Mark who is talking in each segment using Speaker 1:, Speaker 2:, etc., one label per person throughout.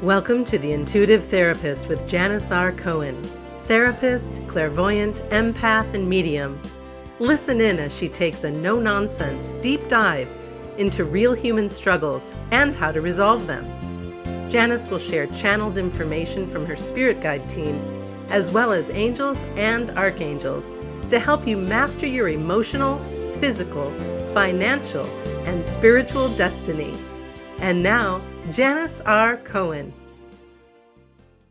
Speaker 1: Welcome to The Intuitive Therapist with Janis R. Cohen, therapist, clairvoyant, empath, and medium. Listen in as she takes a no-nonsense deep dive into real human struggles and how to resolve them. Janis will share channeled information from her spirit guide team, as well as angels and archangels, to help you master your emotional, physical, financial, and spiritual destiny. And now, Janis R. Cohen.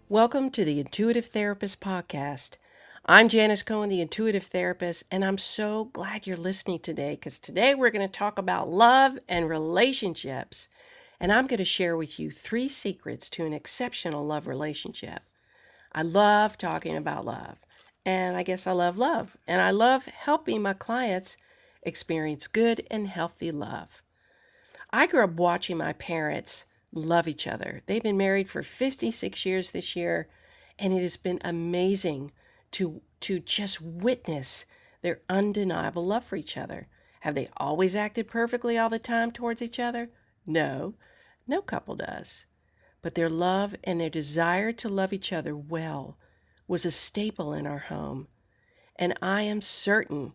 Speaker 2: Welcome to the Intuitive Therapist Podcast. I'm Janis Cohen, the Intuitive Therapist, and I'm so glad you're listening today because today we're going to talk about love and relationships. And I'm going to share with you 3 secrets to an exceptional love relationship. I love talking about love, and I guess I love love, and I love helping my clients experience good and healthy love. I grew up watching my parents love each other. They've been married for 56 years this year, and it has been amazing to just witness their undeniable love for each other. Have they always acted perfectly all the time towards each other? No couple does. But their love and their desire to love each other well was a staple in our home. And I am certain,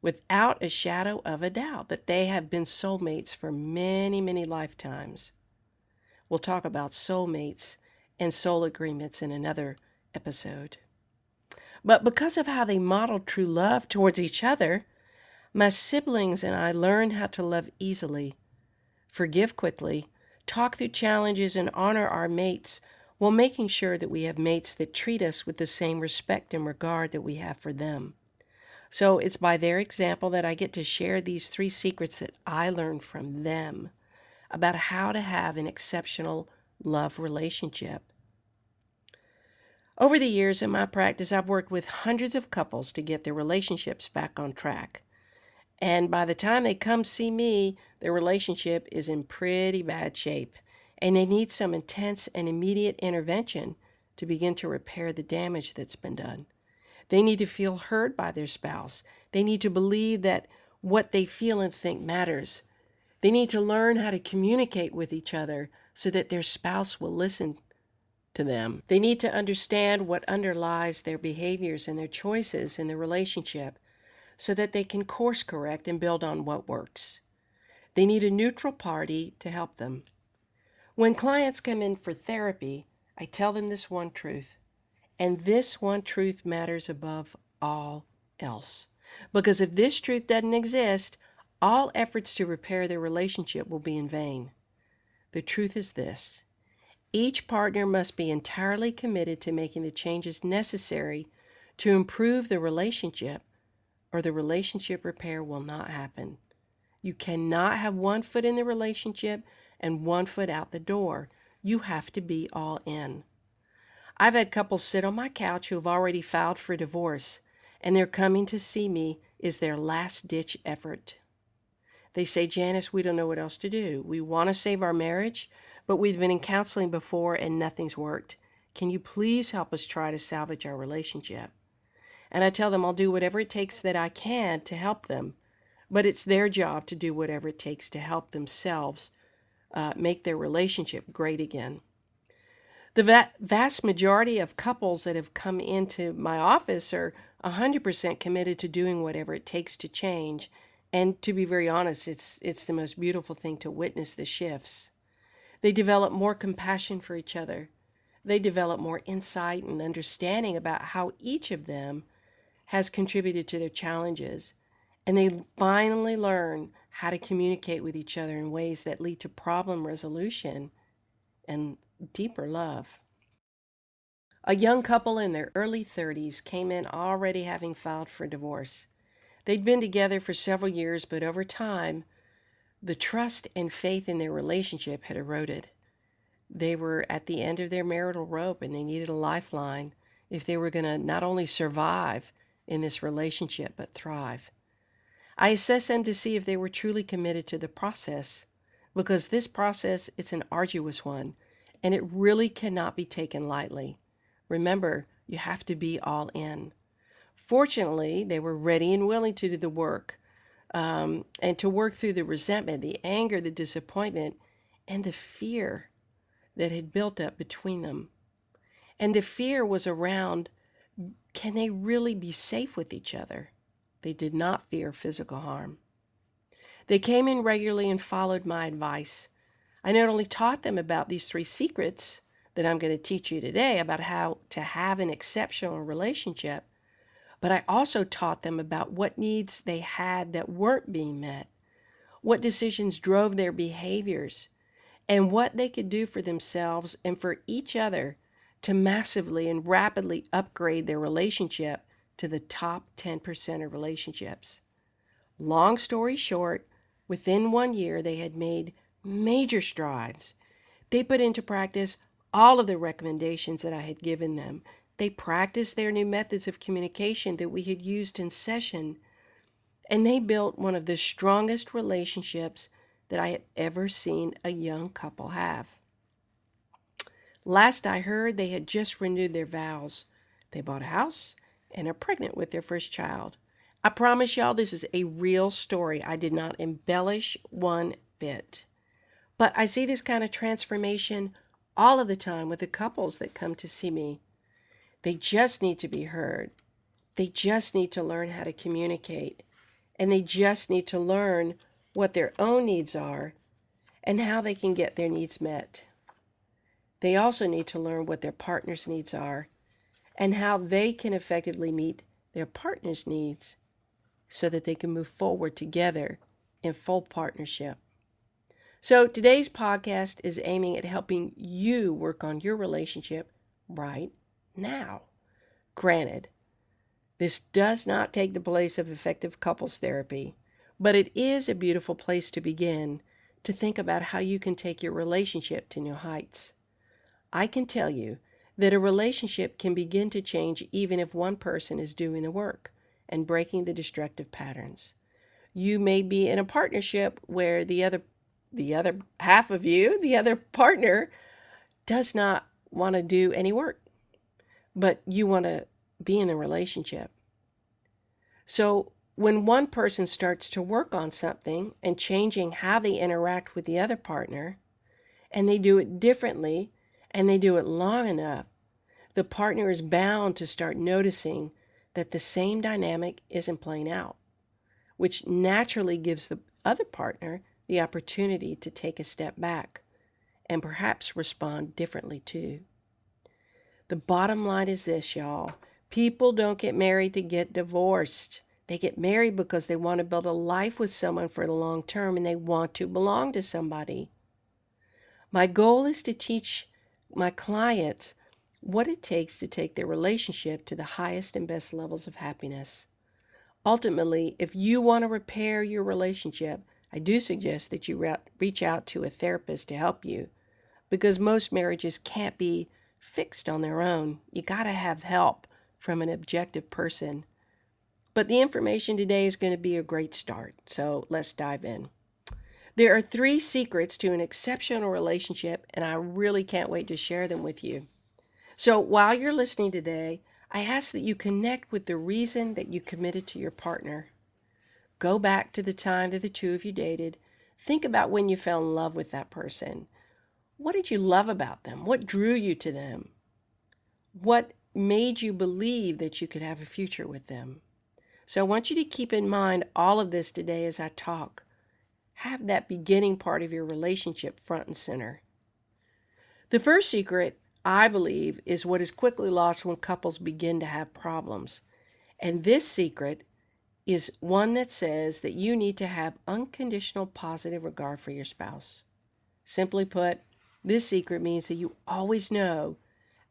Speaker 2: without a shadow of a doubt, that they have been soulmates for many, many lifetimes. We'll talk about soulmates and soul agreements in another episode. But because of how they modeled true love towards each other, my siblings and I learned how to love easily, forgive quickly, talk through challenges, and honor our mates while making sure that we have mates that treat us with the same respect and regard that we have for them. So it's by their example that I get to share these 3 secrets that I learned from them about how to have an exceptional love relationship. Over the years in my practice, I've worked with hundreds of couples to get their relationships back on track. And by the time they come see me, their relationship is in pretty bad shape, and they need some intense and immediate intervention to begin to repair the damage that's been done. They need to feel heard by their spouse. They need to believe that what they feel and think matters. They need to learn how to communicate with each other so that their spouse will listen to them. They need to understand what underlies their behaviors and their choices in the relationship so that they can course correct and build on what works. They need a neutral party to help them. When clients come in for therapy, I tell them this one truth. And this one truth matters above all else. Because if this truth doesn't exist, all efforts to repair their relationship will be in vain. The truth is this: each partner must be entirely committed to making the changes necessary to improve the relationship, or the relationship repair will not happen. You cannot have one foot in the relationship and one foot out the door. You have to be all in. I've had couples sit on my couch who have already filed for divorce, and their coming to see me is their last-ditch effort. They say, "Janis, we don't know what else to do. We want to save our marriage, but we've been in counseling before and nothing's worked. Can you please help us try to salvage our relationship?" And I tell them I'll do whatever it takes that I can to help them, but it's their job to do whatever it takes to help themselves make their relationship great again. The vast majority of couples that have come into my office are 100% committed to doing whatever it takes to change. And to be very honest, it's the most beautiful thing to witness the shifts. They develop more compassion for each other. They develop more insight and understanding about how each of them has contributed to their challenges. And they finally learn how to communicate with each other in ways that lead to problem resolution and deeper love. A young couple in their early 30s came in already having filed for divorce. They'd been together for several years, but over time, the trust and faith in their relationship had eroded. They were at the end of their marital rope, and they needed a lifeline if they were going to not only survive in this relationship, but thrive. I assessed them to see if they were truly committed to the process, because this process, it's an arduous one, and it really cannot be taken lightly. Remember, you have to be all in. Fortunately, they were ready and willing to do the work, and to work through the resentment, the anger, the disappointment, and the fear that had built up between them. And the fear was around, can they really be safe with each other? They did not fear physical harm. They came in regularly and followed my advice. I not only taught them about these 3 secrets that I'm going to teach you today about how to have an exceptional relationship, but I also taught them about what needs they had that weren't being met, what decisions drove their behaviors, and what they could do for themselves and for each other to massively and rapidly upgrade their relationship to the top 10% of relationships. Long story short, within 1 year, they had made major strides. They put into practice all of the recommendations that I had given them. They practiced their new methods of communication that we had used in session, and they built one of the strongest relationships that I have ever seen a young couple have. Last I heard, they had just renewed their vows. They bought a house and are pregnant with their first child. I promise y'all this is a real story. I did not embellish one bit. But I see this kind of transformation all of the time with the couples that come to see me. They just need to be heard. They just need to learn how to communicate. And they just need to learn what their own needs are and how they can get their needs met. They also need to learn what their partner's needs are and how they can effectively meet their partner's needs so that they can move forward together in full partnership. So today's podcast is aiming at helping you work on your relationship right now. Granted, this does not take the place of effective couples therapy, but it is a beautiful place to begin to think about how you can take your relationship to new heights. I can tell you that a relationship can begin to change even if one person is doing the work and breaking the destructive patterns. You may be in a partnership where the other half of you, the other partner, does not want to do any work, but you want to be in a relationship. So when one person starts to work on something and changing how they interact with the other partner, and they do it differently, and they do it long enough, the partner is bound to start noticing that the same dynamic isn't playing out, which naturally gives the other partner the opportunity to take a step back and perhaps respond differently too. The bottom line is this, y'all. People don't get married to get divorced. They get married because they want to build a life with someone for the long term and they want to belong to somebody. My goal is to teach my clients what it takes to take their relationship to the highest and best levels of happiness. Ultimately, if you want to repair your relationship, I do suggest that you reach out to a therapist to help you, because most marriages can't be fixed on their own. You got to have help from an objective person. But the information today is going to be a great start, so let's dive in. There are 3 secrets to an exceptional relationship, and I really can't wait to share them with you. So while you're listening today, I ask that you connect with the reason that you committed to your partner. Go back to the time that the two of you dated. Think about when you fell in love with that person. What did you love about them? What drew you to them? What made you believe that you could have a future with them? So I want you to keep in mind all of this today as I talk. Have that beginning part of your relationship front and center. The first secret, I believe, is what is quickly lost when couples begin to have problems. And this secret is one that says that you need to have unconditional positive regard for your spouse. Simply put, this secret means that you always know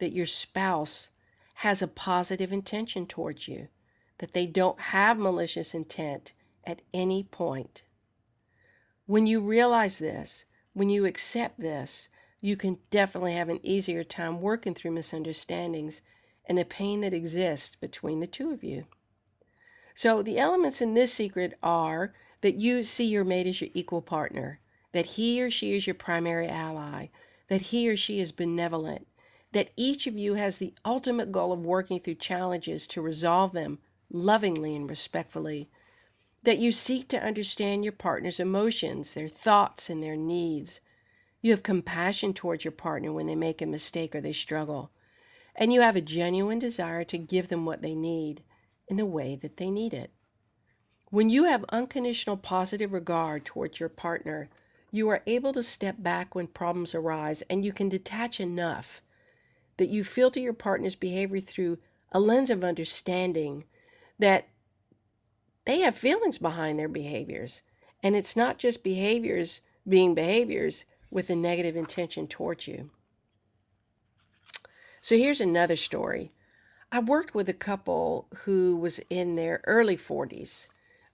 Speaker 2: that your spouse has a positive intention towards you, that they don't have malicious intent at any point. When you realize this, when you accept this, you can definitely have an easier time working through misunderstandings and the pain that exists between the two of you. So the elements in this secret are that you see your mate as your equal partner, that he or she is your primary ally, that he or she is benevolent, that each of you has the ultimate goal of working through challenges to resolve them lovingly and respectfully, that you seek to understand your partner's emotions, their thoughts, and their needs. You have compassion towards your partner when they make a mistake or they struggle. And you have a genuine desire to give them what they need in the way that they need it. When you have unconditional positive regard towards your partner, you are able to step back when problems arise, and you can detach enough that you filter your partner's behavior through a lens of understanding that they have feelings behind their behaviors. And it's not just behaviors being behaviors with a negative intention towards you. So here's another story. I worked with a couple who was in their early 40s.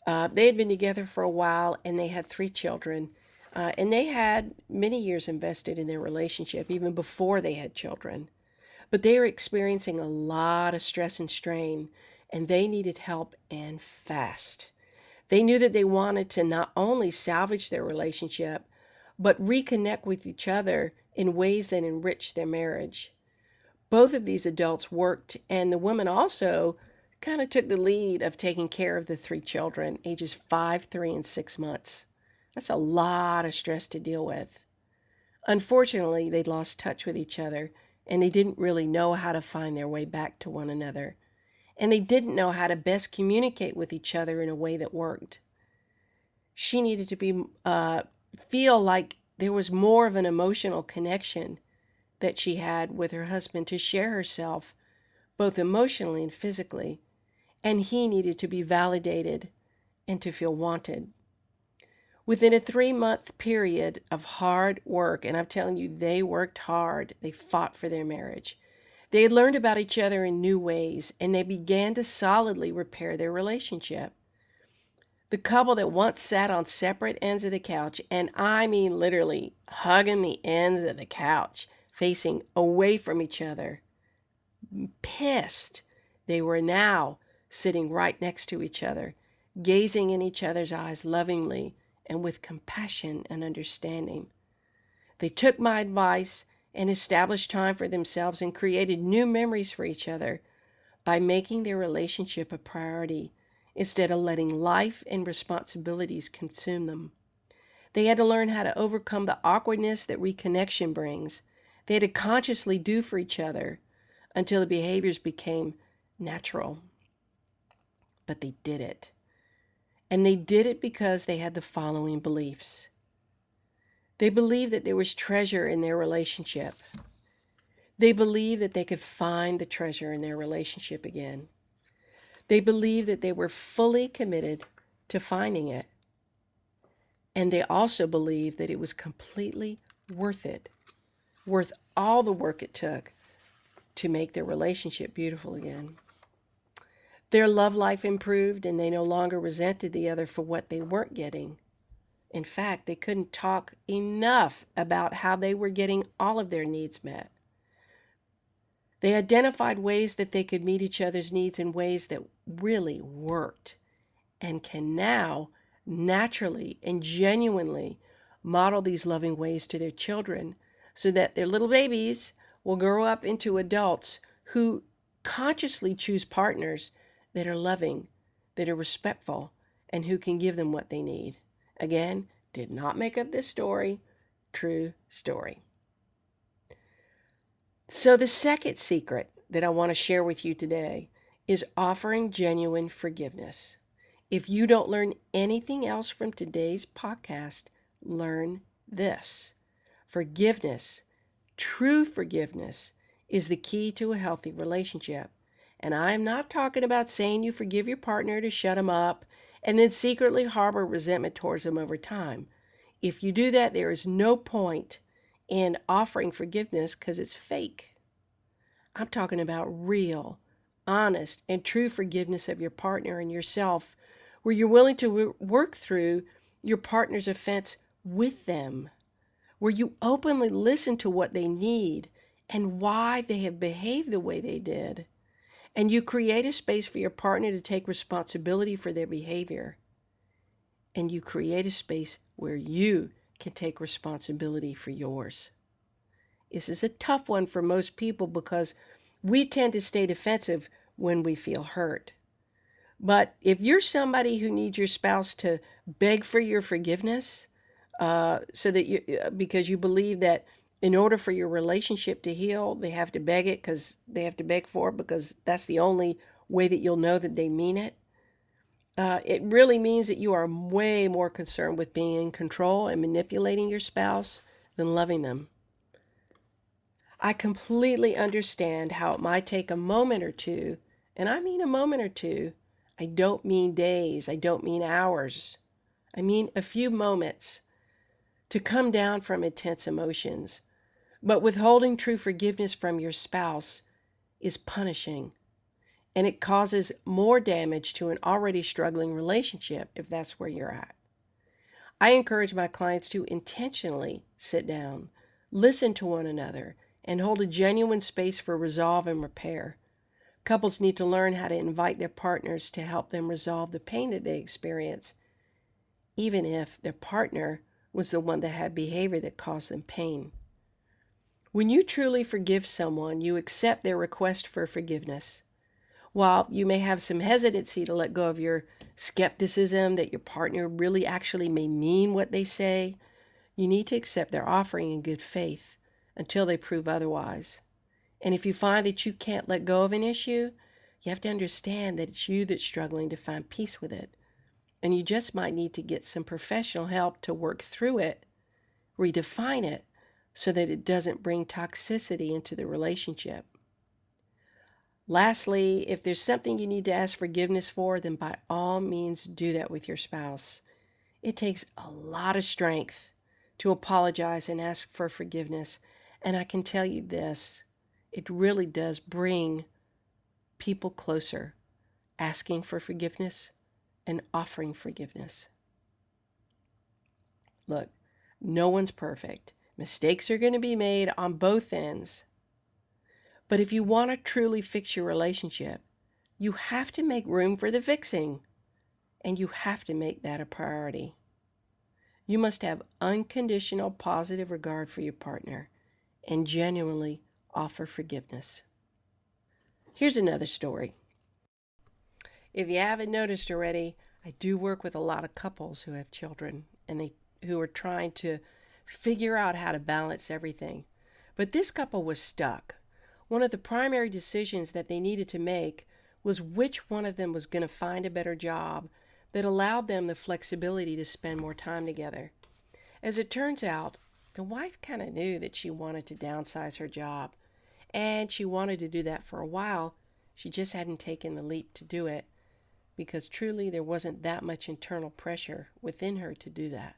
Speaker 2: They had been together for a while, and they had 3 children. And they had many years invested in their relationship, even before they had children. But they were experiencing a lot of stress and strain, and they needed help, and fast. They knew that they wanted to not only salvage their relationship, but reconnect with each other in ways that enriched their marriage. Both of these adults worked, and the woman also kind of took the lead of taking care of the 3 children, ages 5, 3, and 6 months. That's a lot of stress to deal with. Unfortunately, they'd lost touch with each other, and they didn't really know how to find their way back to one another. And they didn't know how to best communicate with each other in a way that worked. She needed to feel like there was more of an emotional connection that she had with her husband to share herself, both emotionally and physically. And he needed to be validated and to feel wanted. Within a 3-month period of hard work, and I'm telling you, they worked hard, they fought for their marriage. They had learned about each other in new ways, and they began to solidly repair their relationship. The couple that once sat on separate ends of the couch, and I mean literally hugging the ends of the couch, facing away from each other, pissed, they were now sitting right next to each other, gazing in each other's eyes lovingly and with compassion and understanding. They took my advice and established time for themselves and created new memories for each other by making their relationship a priority instead of letting life and responsibilities consume them. They had to learn how to overcome the awkwardness that reconnection brings. They had to consciously do for each other until the behaviors became natural. But they did it. And they did it because they had the following beliefs. They believed that there was treasure in their relationship. They believed that they could find the treasure in their relationship again. They believed that they were fully committed to finding it. And they also believed that it was completely worth it, worth all the work it took to make their relationship beautiful again. Their love life improved, and they no longer resented the other for what they weren't getting. In fact, they couldn't talk enough about how they were getting all of their needs met. They identified ways that they could meet each other's needs in ways that really worked, and can now naturally and genuinely model these loving ways to their children so that their little babies will grow up into adults who consciously choose partners that are loving, that are respectful, and who can give them what they need. Again, did not make up this story, true story. So the second secret that I want to share with you today is offering genuine forgiveness. If you don't learn anything else from today's podcast, learn this. Forgiveness, true forgiveness, is the key to a healthy relationship. And I'm not talking about saying you forgive your partner to shut them up and then secretly harbor resentment towards them over time. If you do that, there is no point in offering forgiveness because it's fake. I'm talking about real, honest, and true forgiveness of your partner and yourself, where you're willing to work through your partner's offense with them, where you openly listen to what they need and why they have behaved the way they did. And you create a space for your partner to take responsibility for their behavior. And you create a space where you can take responsibility for yours. This is a tough one for most people because we tend to stay defensive when we feel hurt. But if you're somebody who needs your spouse to beg for your forgiveness, so that because you believe that in order for your relationship to heal, they have to beg it because they have to beg for it because that's the only way that you'll know that they mean it. It really means that you are way more concerned with being in control and manipulating your spouse than loving them. I completely understand how it might take a moment or two, and I mean a moment or two. I don't mean days, I don't mean hours. I mean a few moments to come down from intense emotions. But withholding true forgiveness from your spouse is punishing, and it causes more damage to an already struggling relationship if that's where you're at. I encourage my clients to intentionally sit down, listen to one another, and hold a genuine space for resolve and repair. Couples need to learn how to invite their partners to help them resolve the pain that they experience, even if their partner was the one that had behavior that caused them pain. When you truly forgive someone, you accept their request for forgiveness. While you may have some hesitancy to let go of your skepticism that your partner really actually may mean what they say, you need to accept their offering in good faith until they prove otherwise. And if you find that you can't let go of an issue, you have to understand that it's you that's struggling to find peace with it. And you just might need to get some professional help to work through it, redefine it, so that it doesn't bring toxicity into the relationship. Lastly, if there's something you need to ask forgiveness for, then by all means do that with your spouse. It takes a lot of strength to apologize and ask for forgiveness. And I can tell you this, it really does bring people closer, asking for forgiveness and offering forgiveness. Look, no one's perfect. Mistakes are going to be made on both ends. But if you want to truly fix your relationship, you have to make room for the fixing, and you have to make that a priority. You must have unconditional positive regard for your partner and genuinely offer forgiveness. Here's another story. If you haven't noticed already, I do work with a lot of couples who have children and who are trying to figure out how to balance everything. But this couple was stuck. One of the primary decisions that they needed to make was which one of them was going to find a better job that allowed them the flexibility to spend more time together. As it turns out, the wife kind of knew that she wanted to downsize her job, and she wanted to do that for a while. She just hadn't taken the leap to do it because truly there wasn't that much internal pressure within her to do that.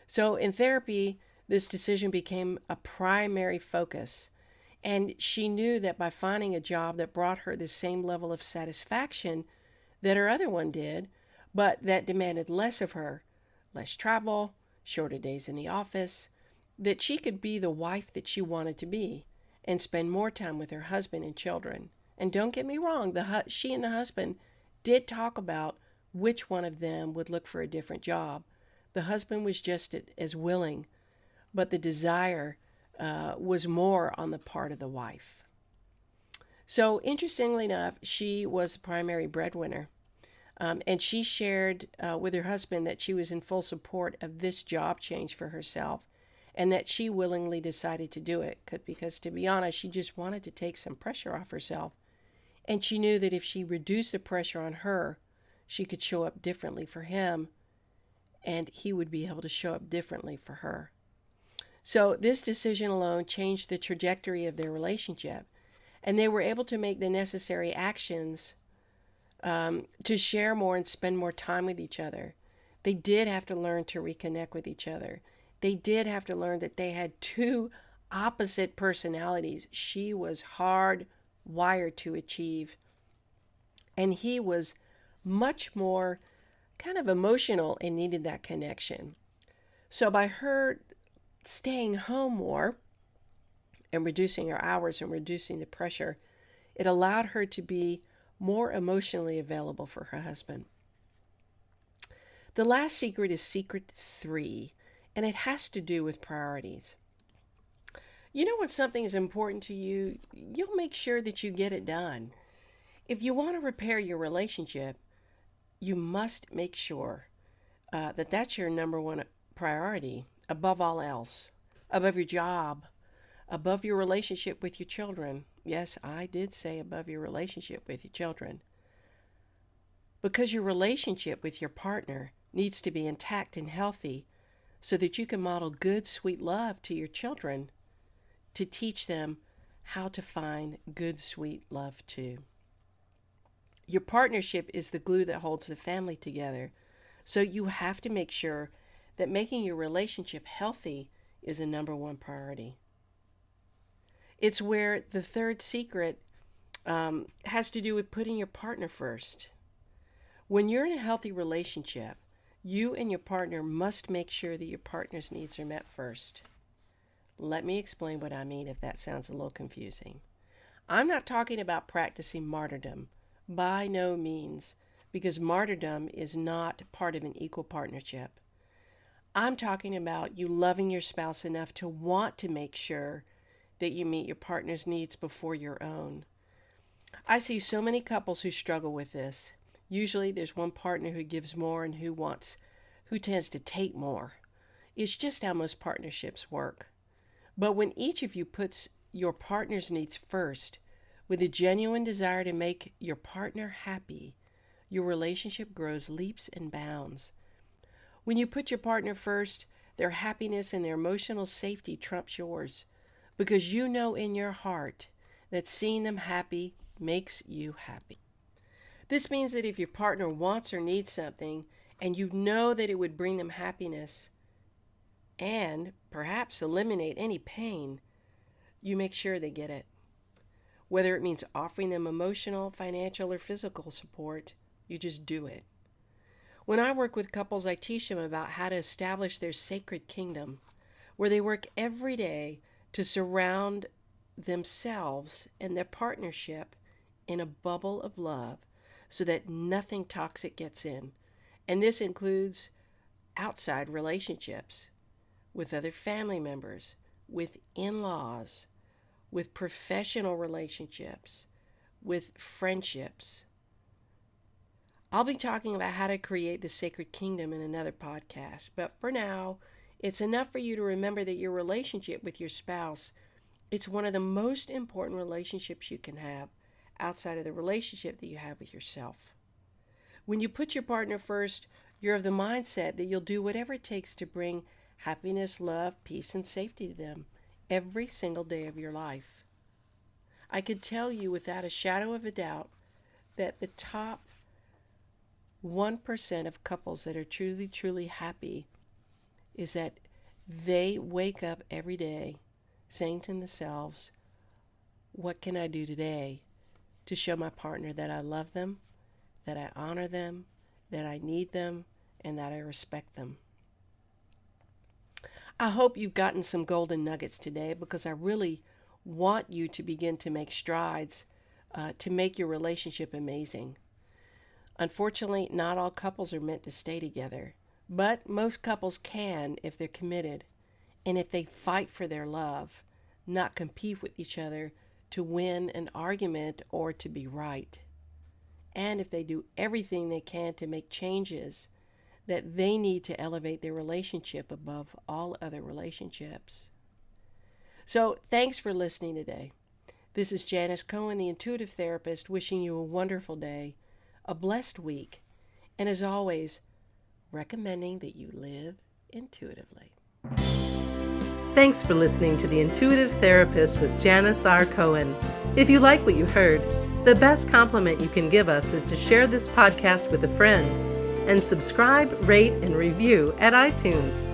Speaker 2: So in therapy, this decision became a primary focus. And she knew that by finding a job that brought her the same level of satisfaction that her other one did, but that demanded less of her, less travel, shorter days in the office, that she could be the wife that she wanted to be and spend more time with her husband and children. And don't get me wrong, she and the husband did talk about which one of them would look for a different job. The husband was just as willing, but the desire was more on the part of the wife. So interestingly enough, she was the primary breadwinner. And she shared with her husband that she was in full support of this job change for herself and that she willingly decided to do it because, to be honest, she just wanted to take some pressure off herself. And she knew that if she reduced the pressure on her, she could show up differently for him and he would be able to show up differently for her. So this decision alone changed the trajectory of their relationship, and they were able to make the necessary actions to share more and spend more time with each other. They did have to learn to reconnect with each other. They did have to learn that they had two opposite personalities. She was hardwired to achieve, and he was much more kind of emotional and needed that connection. So by her staying home more and reducing her hours and reducing the pressure, it allowed her to be more emotionally available for her husband. The last secret is secret 3, and it has to do with priorities. You know, when something is important to you, you'll make sure that you get it done. If you want to repair your relationship, you must make sure that that's your number one priority above all else, above your job, above your relationship with your children. Yes, I did say above your relationship with your children. Because your relationship with your partner needs to be intact and healthy so that you can model good, sweet love to your children to teach them how to find good, sweet love too. Your partnership is the glue that holds the family together, so you have to make sure that making your relationship healthy is a number one priority. It's where the third secret has to do with putting your partner first. When you're in a healthy relationship, you and your partner must make sure that your partner's needs are met first. Let me explain what I mean if that sounds a little confusing. I'm not talking about practicing martyrdom, by no means, because martyrdom is not part of an equal partnership. I'm talking about you loving your spouse enough to want to make sure that you meet your partner's needs before your own. I see so many couples who struggle with this. Usually there's one partner who gives more and who tends to take more. It's just how most partnerships work. But when each of you puts your partner's needs first, with a genuine desire to make your partner happy, your relationship grows leaps and bounds. When you put your partner first, their happiness and their emotional safety trumps yours, because you know in your heart that seeing them happy makes you happy. This means that if your partner wants or needs something, and you know that it would bring them happiness and perhaps eliminate any pain, you make sure they get it. Whether it means offering them emotional, financial, or physical support, you just do it. When I work with couples, I teach them about how to establish their sacred kingdom, where they work every day to surround themselves and their partnership in a bubble of love so that nothing toxic gets in. And this includes outside relationships with other family members, with in-laws, with professional relationships, with friendships. I'll be talking about how to create the sacred kingdom in another podcast, but for now, it's enough for you to remember that your relationship with your spouse, it's one of the most important relationships you can have outside of the relationship that you have with yourself. When you put your partner first, you're of the mindset that you'll do whatever it takes to bring happiness, love, peace, and safety to them every single day of your life. I could tell you without a shadow of a doubt that the top 1% of couples that are truly, truly happy is that they wake up every day saying to themselves, what can I do today to show my partner that I love them, that I honor them, that I need them, and that I respect them? I hope you've gotten some golden nuggets today, because I really want you to begin to make strides to make your relationship amazing. Unfortunately, not all couples are meant to stay together, but most couples can if they're committed and if they fight for their love, not compete with each other to win an argument or to be right. And if they do everything they can to make changes that they need to elevate their relationship above all other relationships. So thanks for listening today. This is Janis Cohen, the intuitive therapist, wishing you a wonderful day, a blessed week, and as always, recommending that you live intuitively.
Speaker 1: Thanks for listening to The Intuitive Therapist with Janis R. Cohen. If you like what you heard, the best compliment you can give us is to share this podcast with a friend and subscribe, rate, and review at iTunes.